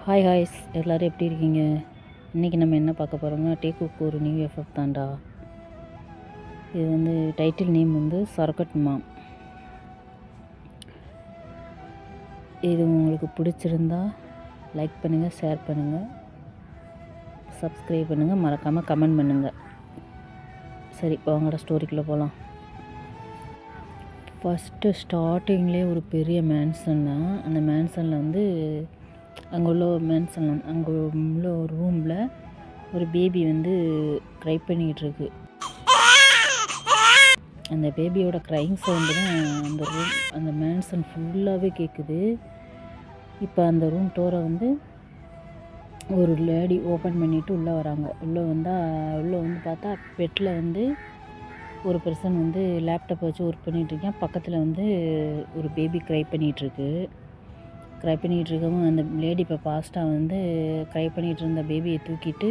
Hi ஹாய்ஸ் எல்லோரும் எப்படி இருக்கீங்க? இன்றைக்கி நம்ம என்ன பார்க்க போகிறோம்னா டேக்குக்கு ஒரு நியூ எஃப்எஃப் தான்டா. இது டைட்டில் நேம் சரக்கட் மாம். இது உங்களுக்கு பிடிச்சிருந்தா லைக் பண்ணுங்கள், ஷேர் பண்ணுங்கள், சப்ஸ்கிரைப் பண்ணுங்கள், மறக்காமல் கமெண்ட் பண்ணுங்கள். சரி, இப்போ அவங்களோட ஸ்டோரிக்குள்ளே போகலாம். ஃபஸ்ட்டு ஸ்டார்டிங்லேயே ஒரு பெரிய மேன்சன் தான். அந்த மேன்சனில் அங்கே உள்ள ஒரு ரூமில் ஒரு பேபி க்ரை பண்ணிகிட்ருக்கு. அந்த பேபியோட க்ரைங் சவுண்டு தான் அந்த மேன்சன் ஃபுல்லாகவே கேட்குது. இப்போ அந்த ரூம் டோரை ஒரு லேடி ஓப்பன் பண்ணிவிட்டு உள்ளே வராங்க. உள்ளே பார்த்தா பெட்டில் ஒரு பர்சன் லேப்டாப் வச்சு ஒர்க் பண்ணிகிட்ருக்கேன். பக்கத்தில் ஒரு பேபி க்ரை பண்ணிகிட்ருக்கு. அந்த லேடி இப்போ ஃபாஸ்ட்டாக க்ரை பண்ணிகிட்டு இருந்த பேபியை தூக்கிட்டு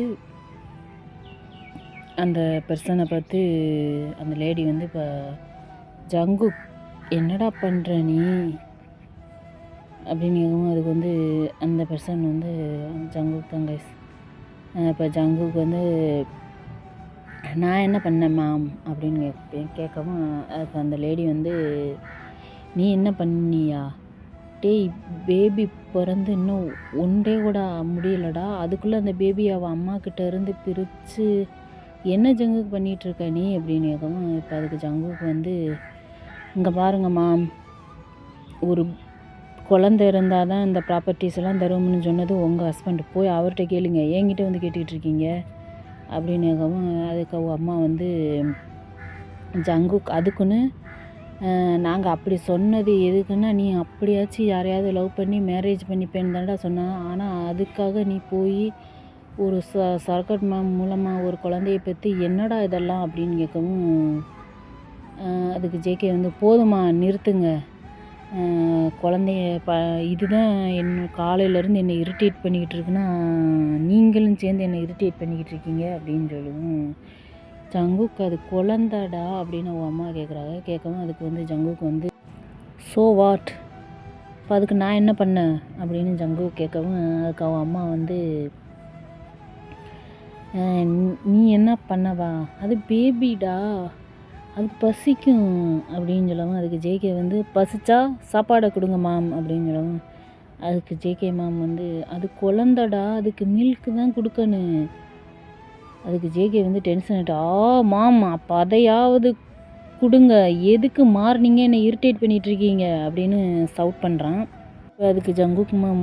அந்த பர்சனை பார்த்து அந்த லேடி இப்போ ஜங்குக் என்னடா பண்ணுற நீ அப்படின்னு கேட்கவும் அதுக்கு அந்த பர்சன் ஜங்குக் தான் கைஸ். இப்போ ஜங்குக் நான் என்ன பண்ணேன் மேம் அப்படின்னு கேட்கவும் அதுக்கு அந்த லேடி நீ என்ன பண்ணியா? டேய், பேபி பிறந்து இன்னும் ஒன்றே கூட முடியலடா, அதுக்குள்ளே அந்த பேபி அவள் அம்மாக்கிட்ட இருந்து பிரித்து என்ன ஜங்குக்கு பண்ணிகிட்ருக்க நீ அப்படின்னு கேட்கவும் இப்போ அதுக்கு ஜங்குக்கு இங்கே பாருங்க மேம், ஒரு குழந்தை இருந்தால் தான் இந்த ப்ராப்பர்ட்டிஸ் எல்லாம் தருவோம்னு சொன்னது உங்கள் ஹஸ்பண்ட். போய் அவர்கிட்ட கேளுங்க, என்கிட்ட கேட்டுட்ருக்கீங்க அப்படின்னு கேட்கவும் அதுக்கு அவள் அம்மா ஜங்குக் அதுக்குன்னு நாங்கள் அப்படி சொன்னது எதுக்குன்னா, நீ அப்படியாச்சும் யாரையாவது லவ் பண்ணி மேரேஜ் பண்ணிப்பேன்னு தான்டா சொன்னான். ஆனால் அதுக்காக நீ போய் ஒரு சர்க்கட் மேம் மூலமாக ஒரு குழந்தைய பெற்று என்னடா இதெல்லாம் அப்படின்னு கேட்கவும் அதுக்கு ஜேகே போதுமா நிறுத்துங்க, குழந்தைய இதுதான் காலையிலேருந்து என்னை இரிட்டேட் பண்ணிக்கிட்டு இருக்குன்னா நீங்களும் சேர்ந்து என்னை இரிட்டேட் பண்ணிக்கிட்டு இருக்கீங்க அப்படின்னு சொல்லுவோம். ஜங்குக் அது குழந்தடா அப்படின்னு அவன் அம்மா கேட்குறாங்க. கேட்கவும் அதுக்கு ஜங்குக் ஸோ வாட், இப்போ அதுக்கு நான் என்ன பண்ணேன் அப்படின்னு ஜங்குக் கேட்கவும் அதுக்கு அவன் அம்மா நீ என்ன பண்ணவா, அது பேபிடா, அது பசிக்கும் அப்படின்னு சொல்லவும் அதுக்கு ஜேகே பசிச்சா சாப்பாடை கொடுங்க மேம் அப்படின்னு சொல்லவும் அதுக்கு ஜேகே மேம் அது குழந்தடா, அதுக்கு மில்க்கு தான் கொடுக்கணும். அதுக்கு ஜேகே டென்ஷன் ஆகிட்டா, மாம் அப்போ அதையாவது கொடுங்க, எதுக்கு மார்னிங்க என்னை இரிட்டேட் பண்ணிகிட்ருக்கீங்க அப்படின்னு சவுட் பண்ணுறான். அதுக்கு ஜங்குக் மாம்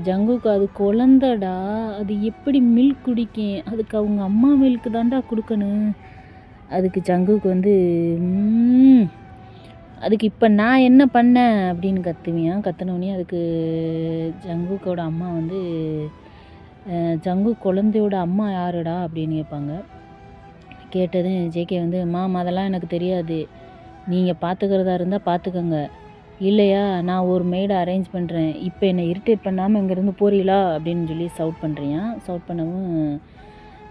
ஜங்குக் அது குழந்தடா, அது எப்படி மில்க் குடிக்கும், அதுக்கு அவங்க அம்மா மில்க்கு தான்டா கொடுக்கணும். அதுக்கு ஜங்குக் அதுக்கு இப்போ நான் என்ன பண்ணேன் அப்படின்னு கத்துனோடனே அதுக்கு ஜங்குக்கோட அம்மா ஜங்குக் குழந்தையோட அம்மா யாருடா அப்படின்னு கேட்பாங்க. கேட்டதும் ஜேகே மாம் அதெல்லாம் எனக்கு தெரியாது, நீங்கள் பார்த்துக்கிறதா இருந்தால் பார்த்துக்கோங்க, இல்லையா நான் ஒரு மெய்டை அரேஞ்ச் பண்ணுறேன், இப்போ என்னை இரிட்டேட் பண்ணாமல் இங்கேருந்து போறீங்களா அப்படின்னு சொல்லி சவுட் பண்ணுறியான். சவுட் பண்ணவும்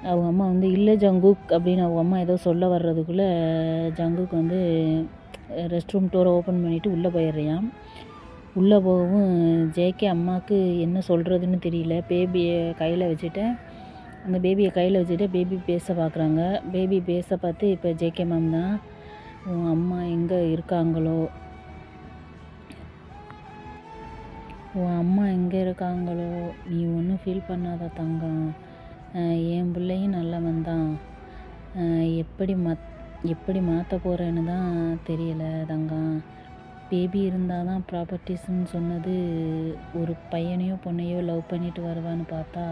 அவங்க அம்மா இல்லை ஜங்குக் அப்படின்னு அவங்க அம்மா ஏதோ சொல்ல வர்றதுக்குள்ளே ஜங்குக் ரெஸ்ட் ரூம் டோரை ஓப்பன் பண்ணிவிட்டு உள்ளே போயிடுறியான். உள்ளே போகவும் ஜேகே அம்மாவுக்கு என்ன சொல்கிறதுன்னு தெரியல. பேபியை கையில் வச்சுட்டு பேபி பேச பார்க்குறாங்க. பேபி பேச பார்த்து இப்போ ஜேகே மேம் தான், உன் அம்மா எங்கே இருக்காங்களோ நீ ஒன்றும் ஃபீல் பண்ணாத தங்கம், என் பிள்ளையும் நல்லவன் தான், எப்படி மாற்ற போகிறேன்னு தான் தெரியல தங்கம், பேபி இருந்தால் தான் ப்ராப்பர்ட்டிஸ்ன்னு சொன்னது, ஒரு பையனையோ பொண்ணையோ லவ் பண்ணிட்டு வருவான்னு பார்த்தா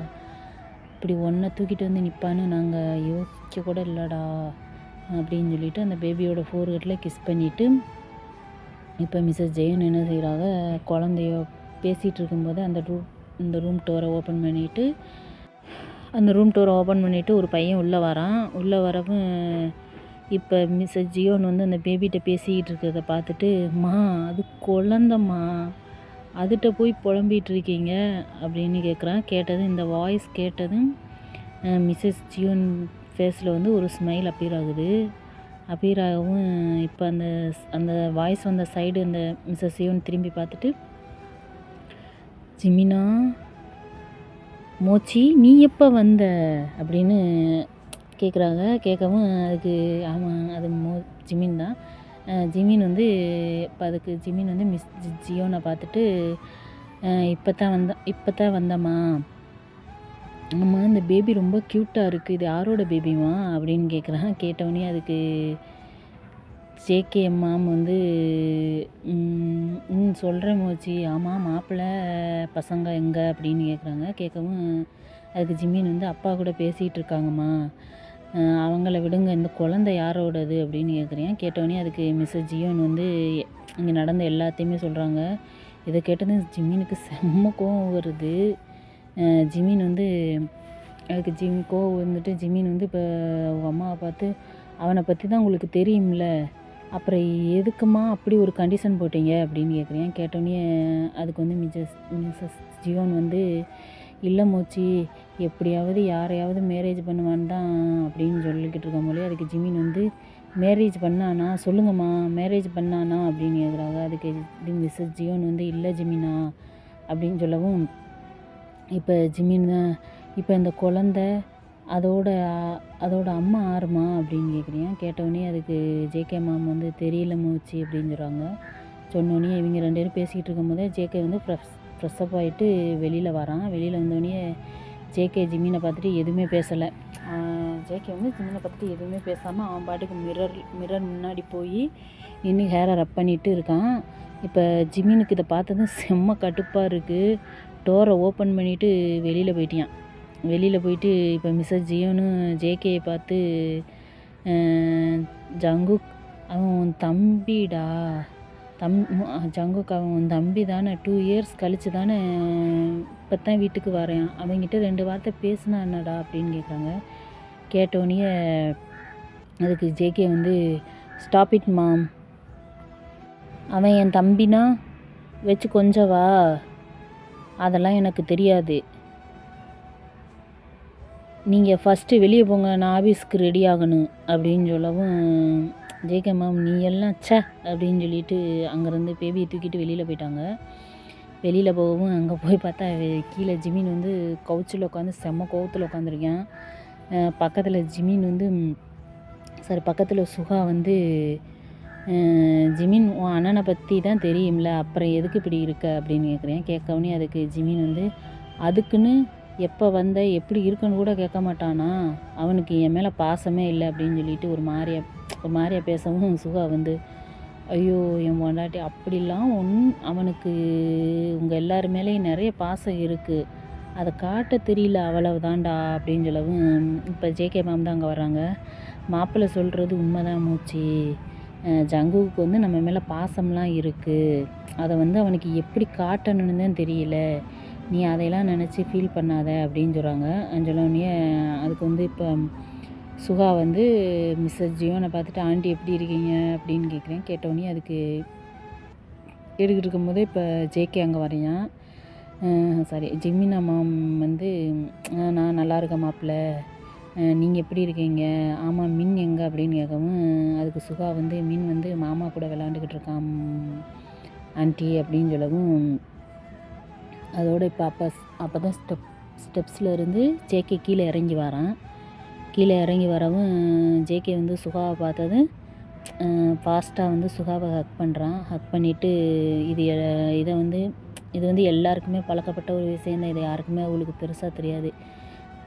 இப்படி ஒன்றை தூக்கிட்டு நிற்பான்னு நாங்கள் யோசிக்க கூட இல்லைடா அப்படின்னு சொல்லிட்டு அந்த பேபியோட ஃபோர்ஹெட்டில் கிஸ் பண்ணிவிட்டு இப்போ மிஸ்ஸஸ் ஜெயன் என்ன செய்கிறாங்க, குழந்தைய பேசிகிட்டு இருக்கும்போது இந்த ரூம் டோரை ஓப்பன் பண்ணிவிட்டு ஒரு பையன் உள்ளே வரான். உள்ளே வரவும் இப்போ மிஸ்ஸஸ் ஜியோன் அந்த பேபிகிட்ட பேசிக்கிட்டு இருக்கிறத பார்த்துட்டு, அது குழந்தம்மா, அதுகிட்ட போய் புலம்பிகிட்டு இருக்கீங்க அப்படின்னு கேட்குறான். கேட்டதும் இந்த வாய்ஸ் கேட்டதும் மிஸ்ஸஸ் ஜியோன் ஃபேஸில் ஒரு ஸ்மைல் அப்பீர் ஆகவும் இப்போ அந்த வாய்ஸ் வந்த சைடு இந்த மிஸ்ஸஸ் ஜியோன் திரும்பி பார்த்துட்டு, ஜிமினா மோச்சி நீ எப்போ வந்த அப்படின்னு கேட்குறாங்க. கேட்கவும் அதுக்கு ஆமாம் அது ஜிமின் தான். ஜிமின் வந்து இப்போ அதுக்கு ஜிமின் வந்து மிஸ் ஜியோனை பார்த்துட்டு இப்போ தான் வந்தம்மா. ஆமாம் இந்த பேபி ரொம்ப க்யூட்டாக இருக்குது, இது யாரோட பேபிமா அப்படின்னு கேட்குறான். கேட்டவுடனே அதுக்கு ஜேகே மாம் வந்து சொல்கிறேன் மோச்சி. ஆமாம் மாப்பிள்ளை பசங்க எங்கே அப்படின்னு கேட்குறாங்க. கேட்கவும் அதுக்கு ஜிமின் வந்து அப்பா கூட பேசிகிட்டு இருக்காங்கம்மா, அவங்கள விடுங்க, இந்த குழந்தை யாரோடது அப்படின்னு கேட்குறேன். கேட்டவுடனே அதுக்கு மிஸ்ஸஸ் ஜியோன் வந்து இங்கே நடந்த எல்லாத்தையுமே சொல்கிறாங்க. இதை கேட்டதும் ஜிமினுக்கு செம்ம கோவம் வருது. ஜிமின் வந்து அதுக்கு கோவம் வந்துட்டு ஜிமின் வந்து இப்போ உங்கள் அம்மாவை பார்த்து அவனை பற்றி தான் உங்களுக்கு தெரியும்ல, அப்புறம் எதுக்குமா அப்படி ஒரு கண்டிஷன் போட்டீங்க அப்படின்னு கேட்குறேன். கேட்டோடனே அதுக்கு வந்து மிஸ்ஸஸ் ஜியோன் வந்து இல்லை மோச்சி, எப்படியாவது யாரையாவது மேரேஜ் பண்ணுவான்னு தான் அப்படின்னு சொல்லிக்கிட்டு இருக்க போலே. அதுக்கு ஜிமின் வந்து மேரேஜ் பண்ணானா சொல்லுங்கம்மா, மேரேஜ் பண்ணானா அப்படின்னு கேட்குறாங்க. அதுக்கு மிஸ்ஸஸ் ஜியோன் வந்து இல்லை ஜிமினா அப்படின்னு சொல்லவும், இப்போ ஜிமின் தான் இப்போ இந்த குழந்த அதோட அம்மா ஆறுமா அப்படின்னு கேட்குறேன். கேட்டவுடனே அதுக்கு ஜேகே மாம் வந்து தெரியல மோச்சி அப்படின்னு சொல்கிறாங்க. சொன்னோடனே இவங்க 2 பேரும் பேசிக்கிட்டு இருக்கும்போதே ஜேகே வந்து ஃப்ரெஷ்ஷப் ஆகிட்டு வெளியில் வரான். வெளியில் வந்தோடனே ஜேகே ஜிமினை பார்த்துட்டு எதுவுமே பேசலை. ஜேகே வந்து ஜிமினை பார்த்துட்டு எதுவுமே பேசாமல் அவன் பாட்டுக்கு மிரர் முன்னாடி போய் நின்று ஹேரை ரப் பண்ணிட்டு இருக்கான். இப்போ ஜிமினுக்கு இதை பார்த்ததும் செம்ம கடுப்பாக இருக்குது. டோரை ஓப்பன் பண்ணிவிட்டு வெளியில் போயிட்டு இப்போ மிஸ்ஸஸ் ஜியோனும் ஜேகேயை பார்த்து ஜங்குக் அவன் உன் தம்பிடா, ஜங்குக் அவன் உன் தம்பி தானே, 2 இயர்ஸ் கழிச்சு தானே இப்போ தான் வீட்டுக்கு வரேன், அவங்ககிட்ட 2 வார்த்தை பேசுனா என்னடா அப்படின்னு கேட்குறாங்க. கேட்டோடனே அதுக்கு ஜேகே வந்து ஸ்டாப் இட் மாம், அவன் என் தம்பினா வச்சு கொஞ்சவா, அதெல்லாம் எனக்கு தெரியாது, நீங்கள் ஃபஸ்ட்டு வெளியே போங்க, நான் ஆஃபீஸ்க்கு ரெடி ஆகணும் அப்படின்னு சொல்லவும் ஜேகே மேம் நீ எல்லாம் அப்படின்னு சொல்லிட்டு அங்கேருந்து பேபியை தூக்கிட்டு வெளியில் போயிட்டாங்க. வெளியில் போகவும் அங்கே போய் பார்த்தா கீழே ஜிமின் வந்து கவுச்சில் உட்காந்து செம்ம கோவத்தில் உட்காந்துருக்கேன். பக்கத்தில் சுகா வந்து ஜிமின் உன் அண்ணனை பற்றி தான் தெரியும்ல, அப்புறம் எதுக்கு இப்படி இருக்க அப்படின்னு கேட்குறேன். கேட்கவுடனே அதுக்கு ஜிமின் வந்து அதுக்குன்னு எப்போ வந்த எப்படி இருக்குன்னு கூட கேட்க மாட்டானா, அவனுக்கு என் மேலே பாசமே இல்லை அப்படின்னு சொல்லிட்டு ஒரு மாதிரியாக பேசவும் சுகா வந்து ஐயோ என் பொண்டாட்டி அப்படிலாம் அவனுக்கு உங்கள் எல்லார் மேலேயும் நிறைய பாசம் இருக்குது, அதை காட்ட தெரியல அவ்வளவுதான்டா அப்படின்னு சொல்லவும் இப்போ ஜேகே மேம் தான் அங்கே வர்றாங்க. மாப்பிள்ளை சொல்கிறது உண்மைதான் மூச்சி, ஜங்குவுக்கு வந்து நம்ம மேலே பாசம்லாம் இருக்குது, அதை வந்து அவனுக்கு எப்படி காட்டணுன்னு தான் தெரியல, நீ அதையெல்லாம் நினச்சி ஃபீல் பண்ணாத அப்படின்னு சொல்கிறாங்க. சொன்னோடனே அதுக்கு வந்து இப்போ சுகா வந்து மிஸ்ஸஸ் ஜியோனை பார்த்துட்டு ஆண்டி எப்படி இருக்கீங்க அப்படின்னு கேட்குறேன். கேட்டோடனே அதுக்கு எடுக்கிட்டு இருக்கும்போதே இப்போ ஜேகே அங்கே வரையான். ஜிமினா மாம் வந்து நான் நல்லா இருக்கேன் மாப்பிள்ளை, நீங்கள் எப்படி இருக்கீங்க, ஆமாம் மின் எங்கே அப்படின்னு கேட்கவும் அதுக்கு சுகா வந்து மின் வந்து மாமா கூட விளாண்டுக்கிட்டு இருக்கான் ஆண்டி அப்படின்னு சொல்லவும் அதோடு இப்போ அப்போ தான் ஸ்டெப்ஸில் இருந்து ஜேகே கீழே இறங்கி வரான். கீழே இறங்கி வரவும் ஜேகே வந்து சுகாவை பார்த்தது ஃபாஸ்ட்டாக வந்து சுகாவை ஹக் பண்ணுறான். ஹக் பண்ணிவிட்டு இது வந்து எல்லாருக்குமே பழக்கப்பட்ட ஒரு விஷயந்தான், இது யாருக்குமே அவளுக்கு பெருசாக தெரியாது.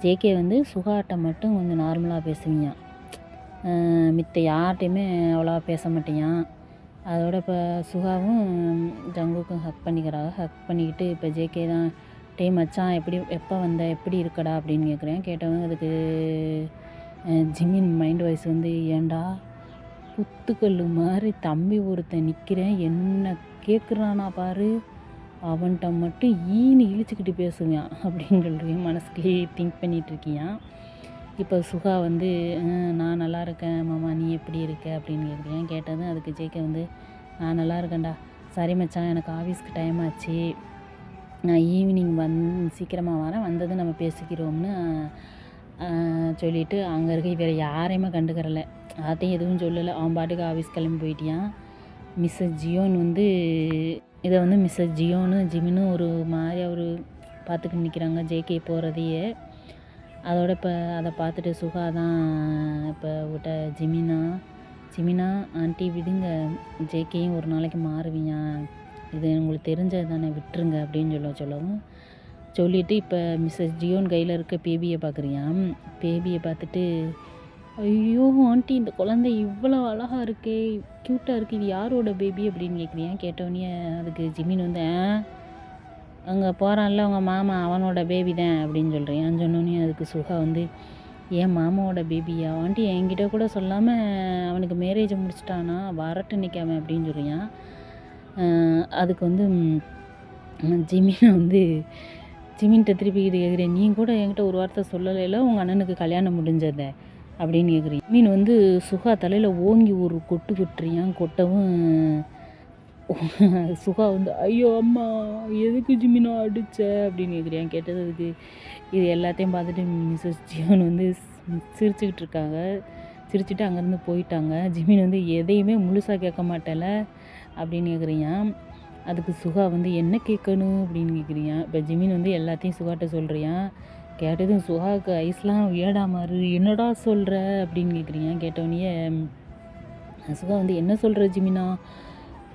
ஜேகே வந்து சுகாட்ட மட்டும் கொஞ்சம் நார்மலாக பேசுவீங்க, மித்த யார்கிட்டையுமே அவ்வளோவா பேச மாட்டேங்கான். அதோட இப்போ சுகாவும் ஜங்குக்கும் ஹக் பண்ணிக்கிறாங்க. ஹக் பண்ணிக்கிட்டு இப்போ ஜேகே தான் மச்சான் எப்போ வந்த எப்படி இருக்கடா அப்படின்னு கேட்குறேன். கேட்டவங்க அதுக்கு ஜிமின் மைண்ட் வாய்ஸ் வந்து ஏண்டா புத்துக்கல் மாதிரி தம்பி ஒருத்தன் நிற்கிறேன் என்ன கேட்குறானா பாரு, அவன்கிட்ட மட்டும் ஈனு இழிச்சிக்கிட்டு பேசுவேன் அப்படின்னு சொல்கிறேன், மனசுக்குள்ளே திங்க் பண்ணிகிட்டு இருக்கியான். இப்போ சுகா வந்து நான் நல்லா இருக்கேன் மாமா, நீ எப்படி இருக்க அப்படின்னு கேட்குறேன். கேட்டதும் அதுக்கு ஜேகே வந்து நான் நல்லா இருக்கேன்டா, சரி மச்சான் எனக்கு ஆஃபீஸ்க்கு டைம் ஆச்சு, நான் ஈவினிங் சீக்கிரமாக வரேன், வந்ததும் நம்ம பேசிக்கிறோம்னு சொல்லிவிட்டு அங்கே இருக்க வேறு யாரையுமே கண்டுக்கிறல, அதையும் எதுவும் சொல்லலை, அவன் பாட்டுக்கு ஆஃபீஸ் கிளம்பி போயிட்டியான். மிஸ்ஸஸ் ஜியோன் வந்து மிஸ்ஸஸ் ஜியோனும் ஜிமினும் ஒரு மாதிரியாக ஒரு பார்த்துக்கிட்டு நிற்கிறாங்க ஜேகே போகிறதையே. அதோட இப்போ அதை பார்த்துட்டு சுகா தான் இப்போ விட்ட ஜிமினா ஆண்டி விடுங்க, ஜேகேயும் ஒரு நாளைக்கு மாறுவீங்க, இது உங்களுக்கு தெரிஞ்சது தானே, விட்டுருங்க அப்படின்னு சொல்லவும் சொல்லிவிட்டு இப்போ மிஸ்ஸஸ் ஜியோன் கையில் இருக்க பேபியை பார்க்குறியாம். பேபியை பார்த்துட்டு ஐயோ ஆண்டி இந்த குழந்தை இவ்வளோ அழகாக இருக்கே, க்யூட்டாக இருக்குது, இது யாரோட பேபி அப்படின்னு கேட்குறியா. கேட்டோடனே அதுக்கு ஜிமின் வந்து அங்கே போகிறான்ல அவங்க மாமா, அவனோட பேபி தான் அப்படின்னு சொல்கிறேன். சொன்னோன்னே அதுக்கு சுகா வந்து என் மாமாவோட பேபியா ஆண்டி, என்கிட்ட கூட சொல்லாமல் அவனுக்கு மேரேஜை முடிச்சிட்டானா, வரட்டு நிற்காம அப்படின்னு சொல்கிறான். அதுக்கு வந்து ஜிமினை வந்து ஜிமின்கிட்ட திருப்பிக்கிட்டு கேட்குறேன், நீ கூட என்கிட்ட ஒரு வார்த்தை சொல்லலைல உங்கள் அண்ணனுக்கு கல்யாணம் முடிஞ்சதை அப்படின்னு கேட்குறேன். ஜிமின் வந்து சுகா தலையில் ஓங்கி ஒரு கொட்டு கொட்டுறியான். கொட்டவும் சுகா வந்து ஐயோ அம்மா எதுக்கு ஜிமினா அடித்த அப்படின்னு கேட்குறியான். கேட்டதுக்கு இது எல்லாத்தையும் பார்த்துட்டு மிஸ்ஸஸ் ஜியோன் வந்து சிரிச்சுக்கிட்டு இருக்காங்க. சிரிச்சுட்டு அங்கேருந்து போயிட்டாங்க. ஜிமின் வந்து எதையுமே முழுசாக கேட்க மாட்டேல அப்படின்னு கேட்குறியான். அதுக்கு சுகா வந்து என்ன கேட்கணும் அப்படின்னு கேட்குறியான். இப்போ ஜிமின் வந்து எல்லாத்தையும் சுகாட்ட சொல்கிறியான். கேட்டதும் சுகாவுக்கு ஐஸ்லாம் ஏடாமாரு, என்னடா சொல்கிற அப்படின்னு கேட்குறியான். கேட்டவனையே சுகா வந்து என்ன சொல்கிற ஜிமினா,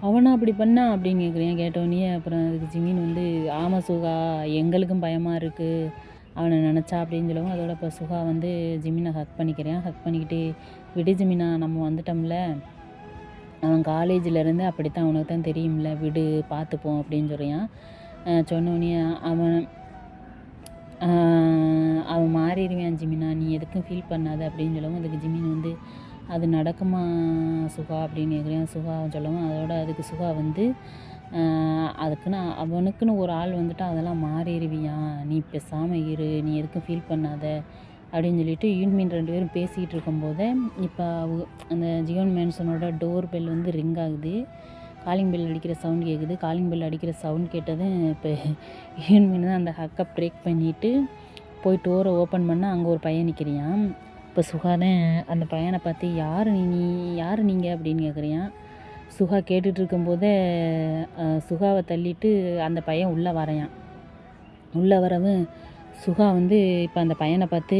அவனா அப்படி பண்ணா அப்படின்னு கேட்குறியான். கேட்டவனையே அப்புறம் அதுக்கு ஜிமின் வந்து ஆமாம் சுகா, எங்களுக்கும் பயமாக இருக்குது அவனை நினச்சா அப்படின்னு சொல்லவும் அதோட இப்போ சுகா வந்து ஜிமினை ஹக் பண்ணிக்கிறேன். ஹக் பண்ணிக்கிட்டு விடு ஜிமினா, நம்ம வந்துட்டோம்ல, அவன் காலேஜிலேருந்து அப்படித்தான், உனக்கு தான் தெரியும்ல, விடு பார்த்துப்போம் அப்படின்னு சொல்கிறான். சொன்னோடனே அவன் மாறிடுவான் ஜிமினா, நீ எதுக்கும் ஃபீல் பண்ணாத அப்படின்னு சொல்லவும் அதுக்கு ஜிமின் வந்து அது நடக்குமா சுகா அப்படின்னு கேட்குறேன். சுகா சொல்லவும் அதோட அதுக்கு சுகா வந்து அதுக்குன்னு அவனுக்குன்னு ஒரு ஆள் வந்துட்டா அதெல்லாம் மாறிடுவியான், நீ பேசாமல் இரு, நீ எதுக்கும் ஃபீல் பண்ணாத அப்படின்னு சொல்லிட்டு யூன்மின் 2 பேரும் பேசிக்கிட்டு இருக்கும்போதே இப்போ அந்த ஜியோன் மேன்சனோட டோர் பெல் வந்து ரிங் ஆகுது. காலிங் பெல் அடிக்கிற சவுண்ட் கேட்குது. காலிங் பெல் அடிக்கிற சவுண்ட் கேட்டதும் இப்போ யூன்மின் தான் அந்த ஹக்கை பிரேக் பண்ணிவிட்டு போய் டோரை ஓப்பன் பண்ணால் அங்கே ஒரு பையன் நிற்கிறியான். இப்போ சுகாதான் அந்த பையனை பார்த்து யார் நீங்கள் அப்படின்னு கேட்குறியான். சுகா கேட்டுட்டு இருக்கும்போதே சுகாவை தள்ளிட்டு அந்த பையன் உள்ளே வரையான். உள்ளே வரவும் சுகா வந்து இப்போ அந்த பையனை பார்த்து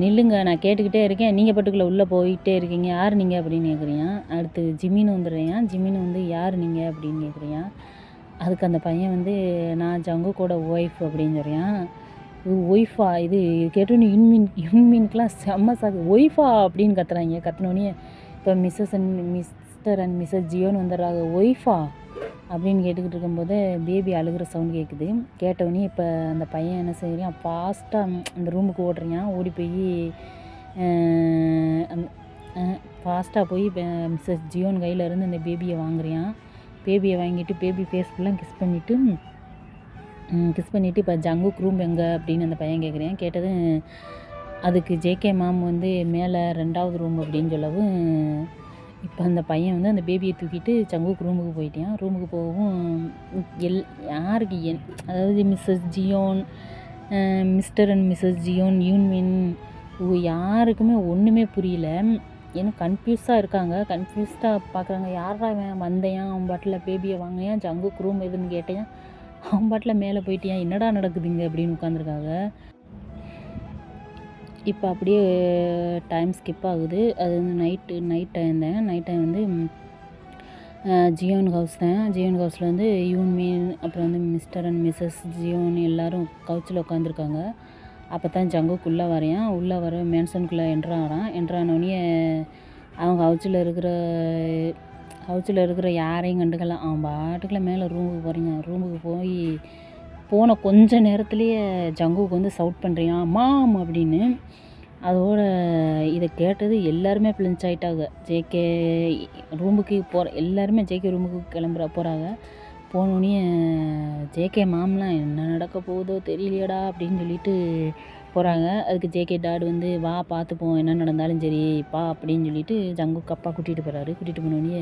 நில்லுங்க, நான் கேட்டுக்கிட்டே இருக்கேன், நீங்கள் பாட்டுக்குள்ளே உள்ளே போயிட்டே இருக்கீங்க, யார் நீங்கள் அப்படின்னு கேட்குறியான். அடுத்து ஜிமின் வந்துடுறியான். ஜிமின் வந்து யார் நீங்கள் அப்படின்னு கேட்குறியான். அதுக்கு அந்த பையன் வந்து நான் ஜங்குக்கோட ஒய்ஃப் அப்படின்னு சொல்கிறான். இது ஒய்ஃபா, இது கேட்டோன்னு யூன்மின்க்கெலாம் செம்ம சாக்கு, ஒய்ஃபா அப்படின்னு கத்துறாங்க. கத்துனோடனே இப்போ மிஸ்டர் அண்ட் மிஸ்ஸஸ் ஜியோன்னு வந்துடுறாங்க. ஒய்ஃபா அப்படின்னு கேட்டுக்கிட்டு இருக்கும்போது பேபி அழுகிற சவுண்ட் கேட்குது. கேட்டவொடனே இப்போ அந்த பையன் என்ன செய்கிறான், ஃபாஸ்ட்டாக அந்த ரூமுக்கு ஓடுறான். ஓடி போய் ஃபாஸ்ட்டாக போய் மிஸ்ஸஸ் ஜியோன் கையிலேருந்து அந்த பேபியை வாங்குறான். பேபியை வாங்கிட்டு பேபி ஃபேஸ் ஃபுல்லாக கிஸ் பண்ணிவிட்டு இப்போ ஜங்குக் ரூம் எங்கே அப்படின்னு அந்த பையன் கேட்குறான். கேட்டது அதுக்கு ஜேகே மாம் வந்து மேலே 2வது ரூம் அப்படின்னு சொல்லவும் இப்போ அந்த பையன் வந்து அந்த பேபியை தூக்கிட்டு ஜங்குக் ரூமுக்கு போயிட்டான். ரூமுக்கு போகவும் யாருக்கு அதாவது Mrs Jeon, Mr and Mrs Jeon, Yoonmin யாருக்குமே ஒன்றுமே புரியல. ஏன்னா கன்ஃபியூஸாக இருக்காங்க. கன்ஃபியூஸ்டாக பார்க்குறாங்க, யாரா அவன் வந்தையான், அவன் பாட்டில் பேபியை வாங்கினான், ஜங்குக் ரூம் எதுன்னு கேட்டேன், அவன் பாட்டில் மேலே போயிட்டியான், என்னடா நடக்குதுங்க அப்படின்னு உட்காந்துருக்காங்க. இப்போ அப்படியே டைம் ஸ்கிப் ஆகுது. அது வந்து நைட் டைம் வந்து ஜியோன் ஹவுஸ் தான். ஜியோன் ஹவுஸில் வந்து யூன்மின் அப்புறம் வந்து மிஸ்டர் அண்ட் மிஸ்ஸஸ் ஜியோன் எல்லோரும் கவுச்சில் உட்காந்துருக்காங்க. அப்போ தான் ஜங்குக் உள்ளே வர மேன்சனுக்குள்ளே என்ட்ரானோடனே அவங்க ஹவுச்சில் இருக்கிற யாரையும் கண்டுக்கலாம். அவன் பாட்டுக்குள்ள மேலே ரூமுக்கு போன கொஞ்ச நேரத்துலேயே ஜங்குக்கு வந்து சவுட் பண்ணுறியான், மாம் அப்படின்னு. அதோட இதை கேட்டது எல்லாருமே பிளின்ச் ஆகிட்டாங்க. ஜேகே ரூமுக்கு எல்லாருமே ஜேகே ரூமுக்கு போகிறாங்க. போனோடனே ஜேகே மாம்லாம் என்ன நடக்க போகுதோ தெரியலையடா அப்படின்னு சொல்லிட்டு போகிறாங்க. அதுக்கு ஜேகே டாட் வந்து வா பார்த்துப்போம், என்ன நடந்தாலும் சரி பா அப்படின்னு சொல்லிட்டு ஜங்குக்கு அப்பா கூட்டிகிட்டு போகிறாரு. கூட்டிகிட்டு போனோடனே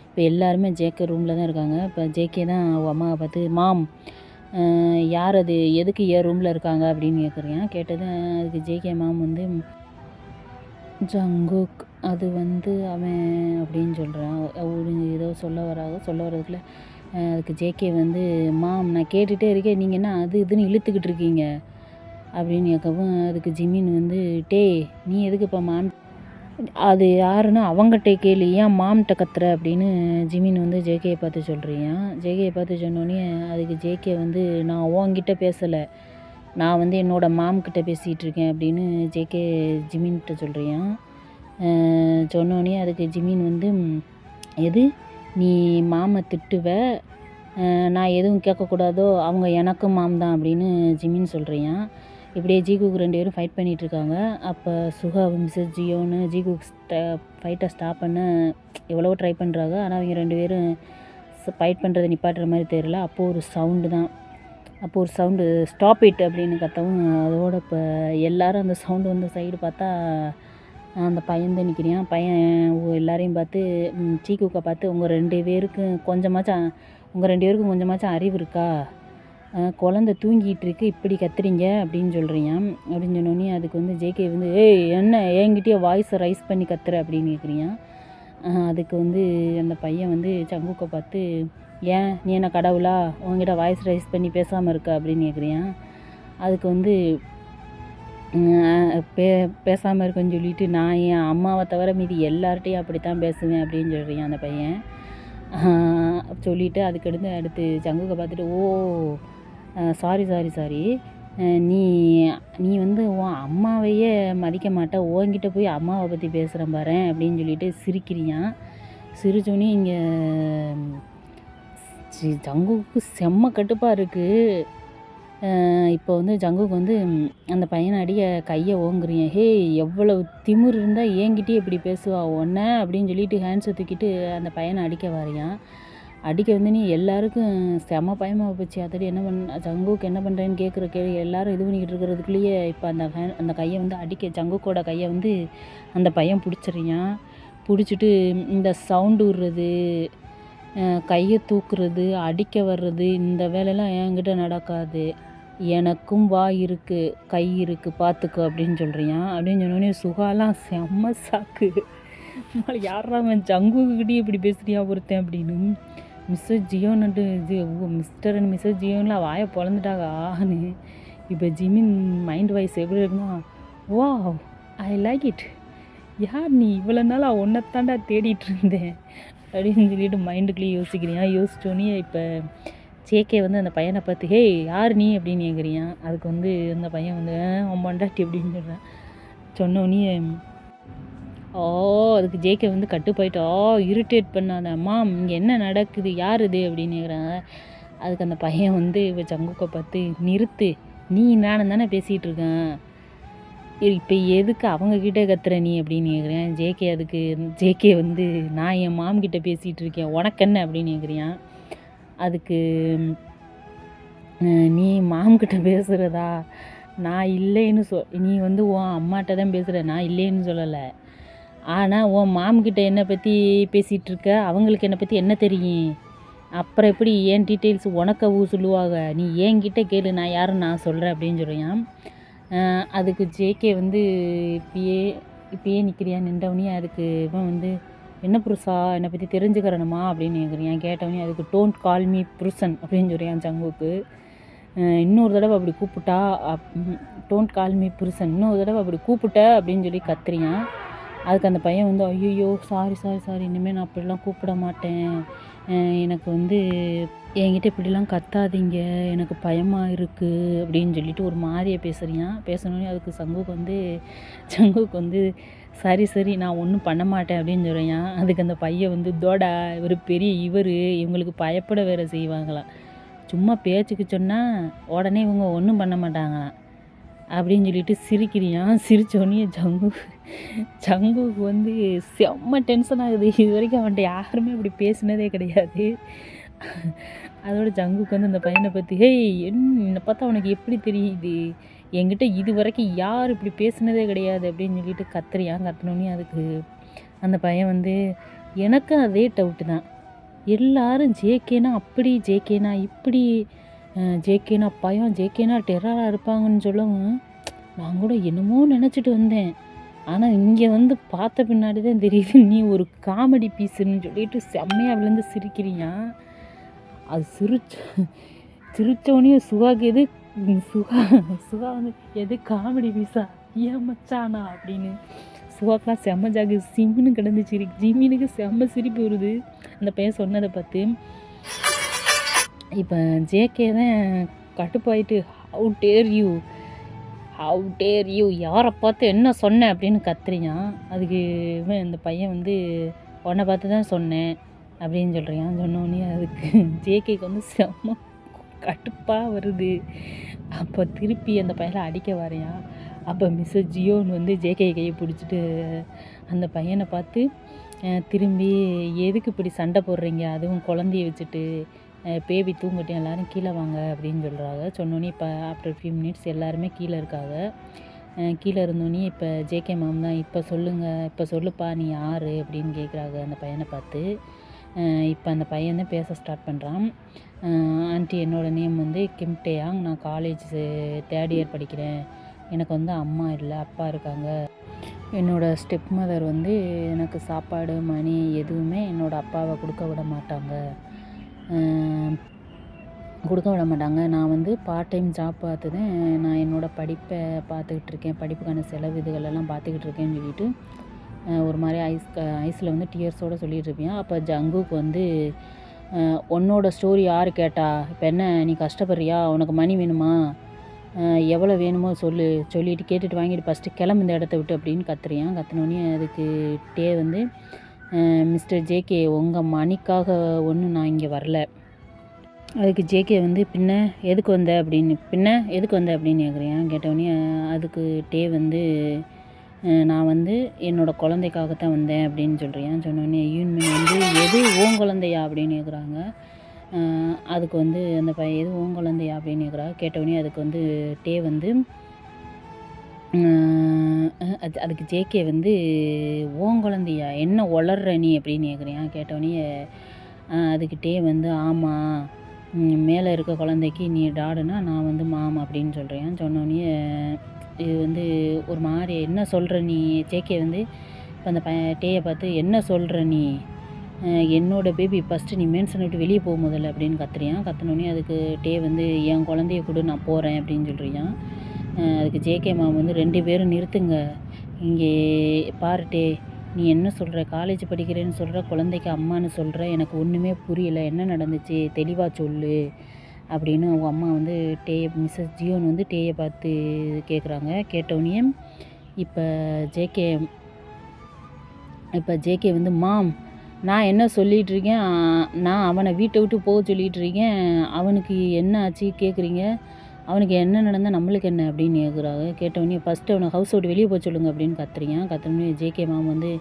இப்போ எல்லாருமே ஜேகே ரூமில் தான் இருக்காங்க. இப்போ ஜேகே தான் அவள் அம்மாவை பார்த்து மாம் யார் அது, எதுக்கு ரூமில் இருக்காங்க அப்படின்னு கேட்டது அதுக்கு ஜேகே மாம் வந்து ஜங்குக் அது வந்து அவன் அப்படின்னு சொல்கிறான். ஏதோ சொல்ல வர்றதுக்குள்ள அதுக்கு ஜேகே வந்து, "மாம் நான் கேட்டுகிட்டே இருக்கேன், நீங்கள் என்ன அது இதுன்னு இழுத்துக்கிட்டு இருக்கீங்க" அப்படின்னு கேட்கவும், அதுக்கு ஜிமின் வந்து, "டேய் நீ எதுக்குப்பா மாம் அது யாருன்னா அவங்ககிட்ட கேளு, ஏன் மாம்கிட்ட கத்துற" அப்படின்னு ஜிமின் வந்து ஜேகேயை பார்த்து சொல்கிறியான். ஜேகேயை பார்த்து சொன்னோடனே அதுக்கு ஜேகே வந்து, "நான் உன்கிட்ட பேசலை, நான் வந்து என்னோட மாம்கிட்ட பேசிகிட்டு இருக்கேன்" அப்படின்னு ஜேகே ஜிமின்கிட்ட சொல்கிறியான். சொன்னோடனே அதுக்கு ஜிமின் வந்து, எது நீ மாமை திட்டுவ, நான் எதுவும் கேட்கக்கூடாதோ, அவங்க எனக்கும் மாம் தான் அப்படின்னு ஜிமின் சொல்கிறியான். இப்படியே ஜீகுக்கு 2 பேரும் ஃபைட் பண்ணிகிட்ருக்காங்க. அப்போ சுகாவும் மிஸ்ஸஸ் ஜியோன்னு ஜீகுக்கு ஃபைட்டை ஸ்டாப் பண்ண எவ்வளவோ ட்ரை பண்ணுறாங்க. ஆனால் அவங்க 2 பேரும் ஃபைட் பண்ணுறதை நிப்பாட்டுற மாதிரி தெரியல. அப்போது ஒரு சவுண்டு தான், அப்போது ஒரு சவுண்டு, "ஸ்டாப் இட்" அப்படின்னு கத்தவும், அதோட இப்போ எல்லோரும் அந்த சவுண்டு வந்த சைடு பார்த்தா அந்த பையன் தான் நிற்கிறான். பையன் எல்லாரையும் பார்த்து, சீக்குக்கை பார்த்து, உங்கள் 2 பேருக்கும் கொஞ்சமாச்சும் அறிவு இருக்கா? குழந்த தூங்கிட்டு இருக்கு, இப்படி கத்துறீங்க அப்படின்னு சொல்கிறியான். அப்படின்னு சொன்னோடனே அதுக்கு வந்து ஜேகே வந்து, "ஏய் என்ன என்கிட்டயே வாய்ஸை ரைஸ் பண்ணி கத்துற" அப்படின்னு கேட்குறியான். அதுக்கு வந்து அந்த பையன் வந்து சங்குக்கை பார்த்து, "ஏன் நீ என்ன கடவுளா, உங்ககிட்ட வாய்ஸ் ரைஸ் பண்ணி பேசாமல் இருக்க" அப்படின்னு கேட்குறியான். அதுக்கு வந்து பேசாமல் இருக்கேன்னு சொல்லிட்டு, "நான் என் அம்மாவை தவிர மீதி எல்லார்ட்டையும் அப்படித்தான் பேசுவேன்" அப்படின்னு சொல்கிறியான் அந்த பையன். சொல்லிவிட்டு அடுத்து சங்குக்கை பார்த்துட்டு, "ஓ சாரி, நீ நீ வந்து உன் அம்மாவையே மதிக்க மாட்ட, உன்கிட்ட போய் அம்மாவை பற்றி பேசுகிறேன் பாரேன்" அப்படின்னு சொல்லிட்டு சிரிக்கிறியான். சிரிச்சோன்னே இங்கே ஜங்குக்கு செம்ம கடுப்பாக இருக்குது. இப்போ வந்து ஜங்குக்கு வந்து அந்த பையனை அடிக்க கையை ஓங்குறியான். "ஹே எவ்வளவு திமிரு இருந்தால் என்கிட்டயே இப்படி பேசுவா உன்னை" அப்படின்னு சொல்லிட்டு ஹேண்ட்ஸை தூக்கிட்டு அந்த பையனை அடிக்க வரையான். அடிக்க வந்து நீ எல்லாருக்கும் செம பயமாக போச்சு. அதடி ஜங்குக்கு என்ன பண்ணுறேன்னு கேட்குற கேள்வி எல்லோரும் இது பண்ணிக்கிட்டு இருக்கிறதுக்குள்ளேயே இப்போ அந்த கையை வந்து ஜங்குக்கோட கையை வந்து அந்த பையன் பிடிச்சிறியான். பிடிச்சிட்டு இந்த சவுண்டு விடுறது, கையை தூக்குறது, அடிக்க வர்றது, இந்த வேலையெல்லாம் என்கிட்ட நடக்காது, எனக்கும் வாய் இருக்குது, கை இருக்குது, பார்த்துக்கோ அப்படின்னு சொல்கிறியான். அப்படின்னு சொன்னோடனே சுகாலாம் செம்ம சாக்கு, யாரா அவன் ஜங்குக்கிட்டே இப்படி பேசுறியா ஒருத்தன் அப்படின்னு. மிஸ்ஸஸ் ஜியோன்னுட்டு மிஸ்டர் அண்ட் மிஸ்ஸஸ் ஜியோன்லாம் வாயை பொழந்துட்டாங்க ஆன்னு. இப்போ ஜிமின் மைண்ட் வாய்ஸ் எப்படி இருக்குன்னா, "வா ஐ லைக் இட், யார் நீ, இவ்வளோ நாளாக ஒன்றைத்தாண்டா தேடிட்டு இருந்தேன்" அப்படின்னு சொல்லிட்டு மைண்டுக்குள்ளேயே யோசிச்சோன்னே இப்போ ஜேகே வந்து அந்த பையனை பார்த்து, "ஹே யார் நீ" அப்படின்னு கேட்குறியான். அதுக்கு வந்து அந்த பையன் வந்து, "உன் பொண்டாட்டி" அப்படின்னு சொல்கிறான். சொன்னோன்னே அதுக்கு ஜேகே வந்து கட்டுப்பாயிட்டு, இரிட்டேட் பண்ணாத மாம், இங்கே என்ன நடக்குது, யார் இது அப்படின்னு கேட்குறாங்க. அதுக்கு அந்த பையன் வந்து இப்போ ஜங்குக்கை பார்த்து, "நிறுத்து, நீ நானும் தானே பேசிகிட்டு இருக்கேன், இப்போ எதுக்கு அவங்கக்கிட்ட கத்துற நீ" அப்படின்னு கேட்குறேன். ஜேகே வந்து, "நான் என் மாம்கிட்ட பேசிகிட்டு இருக்கேன், உனக்கு என்ன" அப்படின்னு கேட்குறியான். அதுக்கு "நீ மாம்கிட்ட பேசுகிறதா, நான் இல்லைன்னு நீ வந்து உன் அம்மாட்ட தான் பேசுகிற, நான் இல்லைன்னு சொல்லலை. ஆனால் உன் மாம்கிட்ட என்னை பற்றி பேசிகிட்ருக்க, அவங்களுக்கு என்னை பற்றி என்ன தெரியும், அப்புறம் எப்படி ஏன் டீட்டெயில்ஸ் உனக்கு சொல்லுவாங்க, நீ என்கிட்ட கேளு, நான் யாருன்னு நான் சொல்கிறேன்" அப்படின்னு சொல்கிறான். அதுக்கு ஜேகே வந்து இப்பயே நிற்கிறியா நின்றவனே. அதுக்கு இவன் வந்து, "என்ன புருஷா, என்னை பற்றி தெரிஞ்சுக்கிறணுமா" அப்படின்னு கேட்குறியான். கேட்டவனே அதுக்கு, "டோன்ட் கால் மீ புருஷன்" அப்படின்னு சொல்கிறான் ஜங்குக்கு. இன்னொரு தடவை அப்படி கூப்பிட்டா, "டோன்ட் கால் மீ புருஷன், இன்னொரு தடவை அப்படி கூப்பிட்ட" அப்படின்னு சொல்லி கத்துறியான். அதுக்கு அந்த பையன் வந்து, "ஐயோ சாரி, இனிமேல் நான் அப்படிலாம் கூப்பிட மாட்டேன், எனக்கு வந்து என்கிட்ட இப்படிலாம் கத்தாதீங்க, எனக்கு பயமாக இருக்குது" அப்படின்னு சொல்லிட்டு ஒரு மாதிரியே பேசுறியான். பேசினோடனே அதுக்கு ஜங்குக்கு வந்து சரி நான் ஒன்றும் பண்ண மாட்டேன் அப்படின்னு சொல்கிறான். அதுக்கு அந்த பையன் வந்து, "தோடா இவர் பெரிய இவங்களுக்கு பயப்பட வேறு செய்வாங்களாம், சும்மா பேச்சுக்கு சொன்னால் உடனே இவங்க ஒன்றும் பண்ண மாட்டாங்களாம்" அப்படின்னு சொல்லிட்டு சிரிக்கிறியான். சிரித்தோடனே ஜங்குக்கு வந்து செம்ம டென்ஷன் ஆகுது. இது வரைக்கும் அவன்கிட்ட யாருமே அப்படி பேசினதே கிடையாது. அதோட ஜங்குக்கு வந்து அந்த பையனை பற்றி, "ஹேய் என்னை பார்த்தா அவனுக்கு எப்படி தெரியுது, என்கிட்ட இது வரைக்கும் யார் இப்படி பேசினதே கிடையாது" அப்படின்னு சொல்லிட்டு கத்துனோடனே அதுக்கு அந்த பையன் வந்து, "எனக்கும் அதே டவுட்டு தான், எல்லாரும் ஜேகேனா அப்படி, ஜேகேனா இப்படி, ஜேகேனா பயம், ஜேகேனா டெரராக இருப்பாங்கன்னு சொல்லவும் நான் கூட என்னமோ நினச்சிட்டு வந்தேன், ஆனால் இங்கே வந்து பார்த்த பின்னாடி தான் தெரியுது நீ ஒரு காமெடி பீஸுன்னு சொல்லிட்டு செம்மையாக விழுந்து சிரிக்கிறியான். அது சிரிச்சோடனே சுகாக்கு எது சுகா வந்து எது காமெடி பீஸா ஏன் மச்சானா அப்படின்னு சுகாக்கெலாம் செம்ம ஜாகு சிம்முன்னு கிடந்துச்சு. ஜிமினுக்கு செம்ம சிரிப்பு வருது அந்த பையன் சொன்னதை பார்த்து. இப்போ ஜேகே தான் கட்டுப்பாயிட்டு ஹவு டேர் யூ யாரை பார்த்து என்ன சொன்னேன் அப்படின்னு கத்துறியான். அதுக்கு இந்த பையன் வந்து உன்னை பார்த்து தான் சொன்னேன் அப்படின்னு சொல்கிறியான். சொன்னோடனே அதுக்கு ஜேகேக்கு வந்து செம்ம கடுப்பாக வருது. அப்போ திருப்பி அந்த பையனை அடிக்க வரையான். அப்போ மிஸ்ஸஸ் ஜியோன்னு வந்து ஜேகே கையை பிடிச்சிட்டு அந்த பையனை பார்த்து திரும்பி எதுக்கு இப்படி சண்டை போடுறீங்க, அதுவும் குழந்தைய வச்சுட்டு, பேபி தூங்கிட்டேன் எல்லோரும் கீழே வாங்க அப்படின்னு சொல்கிறாங்க. சொன்னோன்னே இப்போ ஆஃப்டர் ஃபியூ மினிட்ஸ் எல்லாருமே கீழே இருக்காங்க. கீழே இருந்தோன்னே இப்போ ஜேகே மாம் தான் இப்போ சொல்லுப்பா நீ யார் அப்படின்னு கேட்குறாங்க அந்த பையனை பார்த்து. இப்போ அந்த பையன் தான் பேச ஸ்டார்ட் பண்ணுறான். ஆண்டி என்னோடய நேம் வந்து கிம் டேயாங், நான் காலேஜ் 3rd இயர் படிக்கிறேன். எனக்கு வந்து அம்மா இல்லை, அப்பா இருக்காங்க. என்னோடய ஸ்டெப் மதர் வந்து எனக்கு சாப்பாடு மணி எதுவுமே என்னோடய அப்பாவை கொடுக்க விட மாட்டாங்க. நான் வந்து பார்ட் டைம் ஜாப் பார்த்து தான் நான் என்னோடய படிப்பை பார்த்துக்கிட்டு இருக்கேன், படிப்புக்கான செலவு இதுகளெல்லாம் பார்த்துக்கிட்டு இருக்கேன்னு சொல்லிட்டு ஒரு மாதிரி ஐஸில் வந்து டியர்ஸோடு சொல்லிகிட்டு இருப்பேன். அப்போ ஜங்குக்கு வந்து உன்னோட ஸ்டோரி யார் கேட்டா, இப்போ என்ன நீ கஷ்டப்படுறியா, உனக்கு மணி வேணுமா, எவ்வளோ வேணுமோ சொல்லிட்டு கேட்டுட்டு வாங்கிட்டு ஃபஸ்ட்டு கிளம்பு இந்த இடத்த விட்டு அப்படின்னு கத்துனோடனே அதுக்கு டே வந்து மிஸ்டர் ஜேகே உங்கள் மணிக்காக ஒன்றும் நான் இங்கே வரல. அதுக்கு ஜேகே வந்து பின்ன எதுக்கு வந்த அப்படின்னு கேட்டோடனே அதுக்கு டே வந்து நான் வந்து என்னோடய குழந்தைக்காகத்தான் வந்தேன் அப்படின்னு சொன்னோடனே யூன்மின் வந்து எது உன் குழந்தையா அப்படின்னு கேட்குறாங்க. அதுக்கு வந்து அந்த பையன் எது உன் குழந்தையா அப்படின்னு கேட்டோடனே அதுக்கு வந்து டே வந்து அதுக்கு ஜேகே வந்து உன் குழந்தையா என்ன உளர்ற நீ அப்படின்னு கேட்டோடனே அதுக்கு டே வந்து ஆமாம் மேலே இருக்க குழந்தைக்கு நீ டாடுனா நான் வந்து மாம் அப்படின்னு சொன்னோடனே இது வந்து ஒரு மாதிரி என்ன சொல்கிற நீ. ஜேகே வந்து இப்போ அந்த டேயை பார்த்து என்ன சொல்கிற நீ, என்னோட பேபி ஃபஸ்ட்டு நீ மேன்சனை விட்டு வெளியே போக முதல்ல அப்படின்னு கத்துனோடனே அதுக்கு டே வந்து என் குழந்தைய கூட நான் போகிறேன் அப்படின்னு சொல்கிறியான். அதுக்கு ஜேகே மாம் வந்து 2 பேரும் நிறுத்துங்க, இங்கே பாரு டே நீ என்ன சொல்கிற, காலேஜ் படிக்கிறேன்னு சொல்கிற, குழந்தைக்கு அம்மான்னு சொல்கிற, எனக்கு ஒன்றுமே புரியல, என்ன நடந்துச்சு தெளிவாக சொல்லு அப்படின்னு அவங்க அம்மா வந்து மிஸ்ஸஸ் ஜியோன் வந்து டேயை பார்த்து கேட்குறாங்க. கேட்டோடனே இப்போ ஜேகே வந்து மாம் நான் என்ன சொல்லிகிட்ருக்கேன், நான் அவனை வீட்டை விட்டு போக சொல்லிகிட்ருக்கேன், அவனுக்கு என்ன ஆச்சு கேட்குறீங்க, அவனுக்கு என்ன நடந்தால் நம்மளுக்கு என்ன அப்படின்னு கேட்குறாங்க. கேட்டோடனே ஃபஸ்ட்டு அவனை ஹவுஸ் விட்டு வெளியே போக சொல்லுங்க அப்படின்னு கத்துனோடனே ஜேகே மாம் வந்து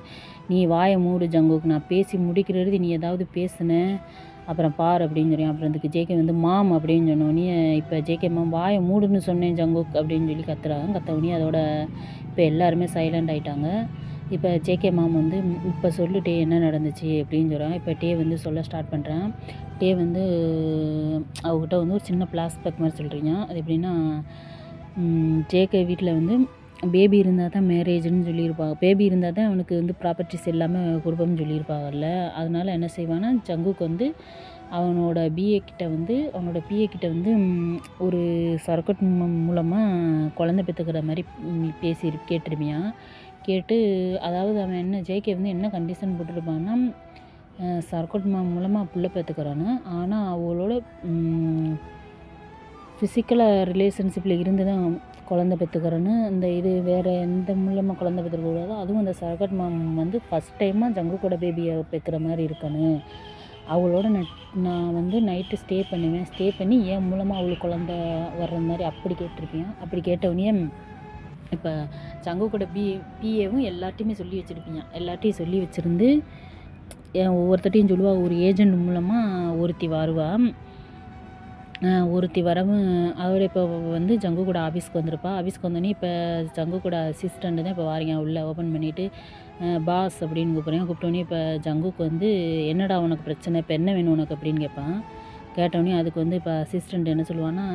நீ வாயை மூடு ஜங்குக்கு, நான் பேசி முடிக்கிறது நீ ஏதாவது பேசுனேன் அப்புறம் பார் அப்படின்னு அப்புறம் அதுக்கு ஜேகே வந்து மாம் அப்படின்னு சொன்னோடனே இப்போ ஜேகே மாம் வாயை மூடுன்னு சொன்னேன் ஜங்குக் அப்படின்னு சொல்லி கத்துனோடனே அதோட இப்போ எல்லாருமே சைலண்ட் ஆகிட்டாங்க. இப்போ ஜேகே மாம் வந்து இப்போ சொல்லு டே என்ன நடந்துச்சு அப்படின்னு சொல்கிறாங்க. இப்போ டே வந்து சொல்ல ஸ்டார்ட் பண்ணுறேன். டே வந்து அவங்ககிட்ட வந்து ஒரு சின்ன ஃப்ளாஷ்பேக் மாதிரி சொல்கிறீங்க. அது எப்படின்னா ஜேகே வீட்டில் வந்து பேபி இருந்தால் தான் மேரேஜ்னு சொல்லியிருப்பாங்க, பேபி இருந்தால் தான் அவனுக்கு வந்து ப்ராப்பர்ட்டிஸ் எல்லாமே கொடுப்போம்னு சொல்லியிருப்பாங்கல்ல. அதனால என்ன செய்வான்னா ஜங்குக்கு வந்து அவனோட பிஏ கிட்ட வந்து ஒரு சர்க்கட் மூலமாக குழந்தை பெற்றுக்கிற மாதிரி கேட்டிருப்பியான். கேட்டு அதாவது அவன் என்ன ஜேகே வந்து என்ன கண்டிஷன் போட்டிருப்பான்னா சர்க்கட் மூலமாக புள்ள பெற்றுக்கிறான்னு, ஆனால் அவளோட ஃபிசிக்கலாக ரிலேஷன்ஷிப்பில் இருந்து தான் குழந்தை பெற்றுக்கிறேன்னு, இந்த இது வேறு எந்த மூலமாக குழந்தை பெற்றுக்கூடாதோ அதுவும் அந்த சர்க்கட் மாம் வந்து ஃபஸ்ட் டைமாக ஜங்குக்கோட பேபியை பெற்றுக்கிற மாதிரி இருக்கணும், அவளோட நான் வந்து நைட்டு ஸ்டே பண்ணி என் மூலமாக அவளுக்கு குழந்தை வர்ற மாதிரி அப்படி கேட்டிருப்பேன். அப்படி கேட்டவுடனே இப்போ ஜங்குக்கோட பிஏவும் எல்லார்ட்டையுமே எல்லார்ட்டையும் சொல்லி வச்சுருந்து ஒவ்வொருத்தட்டையும் சொல்லுவாள். ஒரு ஏஜெண்ட் மூலமாக ஒருத்தி வரவும் அவரை இப்போ வந்து ஜங்குக்கூட ஆஃபீஸ்க்கு வந்திருப்பா. ஆஃபீஸ்க்கு வந்தோடனே இப்போ ஜங்குக்கூட அசிஸ்டண்ட்டு தான் இப்போ வாரீங்க உள்ளே ஓப்பன் பண்ணிவிட்டு பாஸ் அப்படின்னு கூப்பிட்டோன்னே இப்போ ஜங்குக்கு வந்து என்னடா உனக்கு பிரச்சனை, இப்போ என்ன வேணும் உனக்கு அப்படின்னு கேட்பான். கேட்டோடனே அதுக்கு வந்து இப்போ அசிஸ்டண்ட் என்ன சொல்லுவான்னா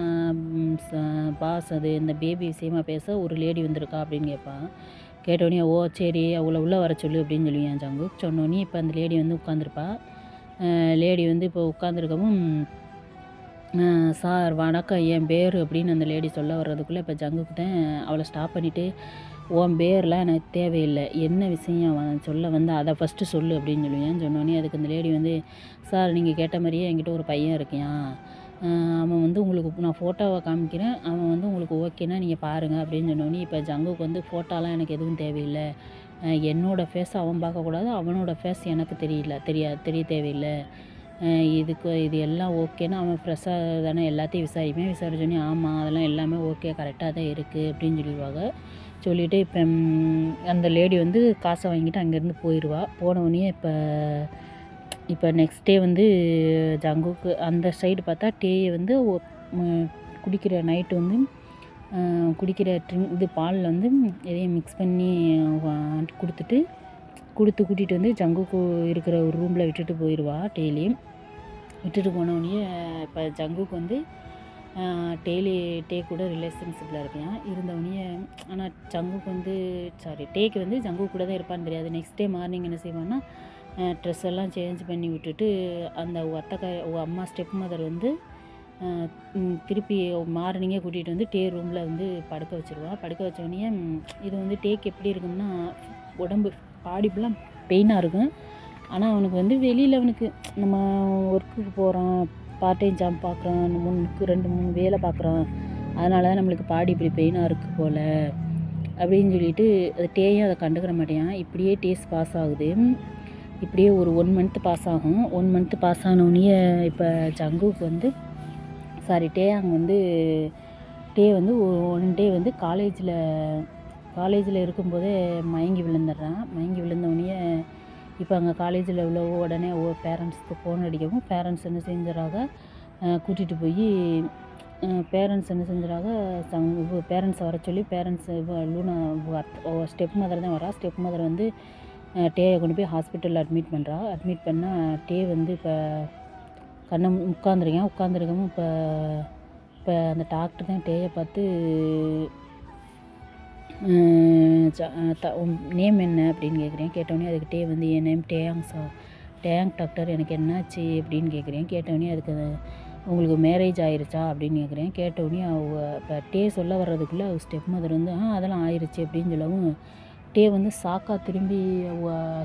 பாஸ் அது இந்த பேபி விஷயமா பேச ஒரு லேடி வந்திருக்கா அப்படின்னு கேட்பான். கேட்டோடனே ஓ சரி அவளை உள்ளே வர சொல்லு அப்படின்னு சொல்லுவேன் ஜங்கு. சொன்னோடனே இப்போ அந்த லேடி வந்து உட்காந்துருப்பா. லேடி வந்து இப்போ உட்காந்துருக்கவும், சார் வணக்கம், என் பேர் அப்படின்னு அந்த லேடி சொல்ல வர்றதுக்குள்ளே இப்போ ஜங்குக்கு தான் அவளை ஸ்டாப் பண்ணிவிட்டு, உன் பேர்லாம் எனக்கு தேவையில்லை, என்ன விஷயம் சொல்ல வந்து அதை ஃபஸ்ட்டு சொல்லு அப்படின்னு சொல்லுவேன். சொன்னோடனே அதுக்கு அந்த லேடி வந்து, சார் நீங்கள் கேட்ட மாதிரியே என்கிட்ட ஒரு பையன் இருக்கான், அவன் வந்து உங்களுக்கு நான் ஃபோட்டோவை காமிக்கிறேன், அவன் வந்து உங்களுக்கு ஓகேனா நீங்கள் பாருங்கள் அப்படின்னு சொன்னோடனே இப்போ ஜங்குக்கு வந்து ஃபோட்டோலாம் எனக்கு எதுவும் தேவையில்லை, என்னோடய ஃபேஸ் அவன் பார்க்கக்கூடாது, அவனோட ஃபேஸ் எனக்கு தெரிய தேவையில்லை, இது எல்லாம் ஓகேன்னா அவன் ஃப்ரெஷ்ஷாக தானே எல்லாத்தையும் விசாரிப்பேன். விசாரிச்சோன்னே ஆமாம் அதெல்லாம் எல்லாமே ஓகே கரெக்டாக தான் இருக்குது அப்படின்னு சொல்லிடுவாங்க. சொல்லிவிட்டு இப்போ அந்த லேடி வந்து காசை வாங்கிட்டு அங்கேருந்து போயிடுவா. போனவுடனே இப்போ நெக்ஸ்ட் டே வந்து ஜங்குக்கு அந்த சைடு பார்த்தா டேயை வந்து குடிக்கிற நைட்டு வந்து குடிக்கிற இது பாலில் வந்து எதையும் மிக்ஸ் பண்ணி கூட்டிகிட்டு வந்து ஜங்குக்கு இருக்கிற ஒரு ரூமில் விட்டுட்டு போயிடுவா. டெய்லியும் விட்டுட்டு போனோடனே இப்போ ஜங்குக்கு வந்து டே கூட ரிலேஷன்ஷிப்பில் இருப்பான். இருந்தவொடனே ஆனால் ஜங்குக்கு வந்து டேக்கு வந்து ஜங்குக்கு கூட தான் இருப்பான்னு தெரியாது. நெக்ஸ்ட் டே மார்னிங் என்ன செய்வான்னா, ட்ரெஸ் எல்லாம் சேஞ்ச் பண்ணி விட்டுட்டு அந்த அம்மா ஸ்டெப் மதர் வந்து திருப்பி மார்னிங்கே கூட்டிகிட்டு வந்து டே ரூமில் வந்து படுக்க வச்சுருவா. படுக்க வச்சோடனே இது வந்து டேக்கு எப்படி இருக்கும்னா, உடம்பு பாடி ஃபுல்லாக பெயினாக இருக்கும். ஆனால் அவனுக்கு வந்து வெளியில் அவனுக்கு நம்ம ஒர்க்குக்கு போகிறோம், பார்ட் டைம் ஜாப் பார்க்குறோம், 2-3 வேலை பார்க்குறோம், அதனால தான் நம்மளுக்கு பாடி இப்படி பெயினாக இருக்குது போல் அப்படின்னு சொல்லிட்டு அது டேயும் அதை கண்டுக்கிற மாட்டேன். இப்படியே டேஸ் பாஸ் ஆகுது. இப்படியே ஒரு 1 மந்த்து பாஸ் ஆகும். 1 மந்த்து பாஸ் ஆனோடனே இப்போ ஜங்குக்கு வந்து டே வந்து 1 டே வந்து காலேஜில் இருக்கும்போதே மயங்கி விழுந்துடுறான். மயங்கி விழுந்தோடனே இப்போ அங்கே காலேஜில் உள்ள உடனே பேரண்ட்ஸ்க்கு ஃபோன் அடிக்கவும், பேரண்ட்ஸ் என்ன செஞ்சுறாங்க, கூட்டிகிட்டு போய் பேரண்ட்ஸை வர சொல்லி, லூனா ஸ்டெப் மதர் தான் வரா. ஸ்டெப் மதர் வந்து டேயை கொண்டு போய் ஹாஸ்பிட்டலில் அட்மிட் பண்ணுறா. அட்மிட் பண்ணால் டே வந்து இப்போ கண்ணை உட்காந்துருக்கவும் இப்போ அந்த டாக்டர் தான் டேயை பார்த்து, நேம் என்ன அப்படின்னு கேட்குறேன். கேட்டோடனே அதுக்கு டே வந்து என் நேம் டேயாங் டாக்டர், எனக்கு என்னாச்சு அப்படின்னு கேட்குறேன். கேட்டோடனே அதுக்கு உங்களுக்கு மேரேஜ் ஆயிருச்சா அப்படின்னு கேட்குறேன். கேட்டோடனே இப்போ டே சொல்ல வர்றதுக்குள்ளே ஸ்டெப் மதர் வந்து அதெல்லாம் ஆயிடுச்சு அப்படின்னு சொல்லவும், டே வந்து சாக்கா திரும்பி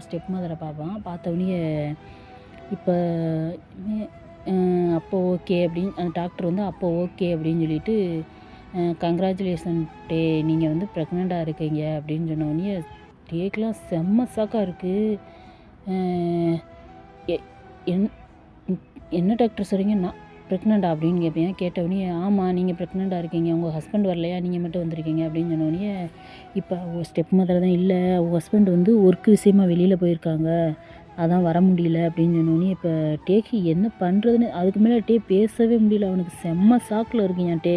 ஸ்டெப் மதரை பார்ப்பான். பார்த்தோடனே இப்போ அப்போ ஓகே அப்படின்னு அந்த டாக்டர் வந்து அப்போ ஓகே அப்படின்னு சொல்லிட்டு, கங்க்ராச்சுலேஷன் டே, நீங்கள் வந்து ப்ரெக்னெண்ட்டாக இருக்கீங்க அப்படின்னு சொன்னோடனே டேக்கெலாம் செம்ம ஷாக்காக இருக்குது. என்ன டாக்டர் சொல்கிறீங்க, நான் ப்ரெக்னெண்ட்டா அப்படின்னு கேட்பேன். கேட்டவுடனே ஆமாம் நீங்கள் ப்ரெக்னெண்ட்டாக இருக்கீங்க, உங்கள் ஹஸ்பண்ட் வரலையா, நீங்கள் மட்டும் வந்திருக்கீங்க அப்படின்னு சொன்னோடனே இப்போ ஸ்டெப் மதர் தான், இல்லை உங்கள் ஹஸ்பண்ட் வந்து ஒர்க் விஷயமா வெளியில் போயிருக்காங்க, அதான் வர முடியல அப்படின்னு சொன்னோடனே இப்போ டேக்கு என்ன பண்ணுறதுன்னு அதுக்கு மேலே டே பேசவே முடியல. அவனுக்கு செம்ம ஷாக்கில் இருக்குங்க டே.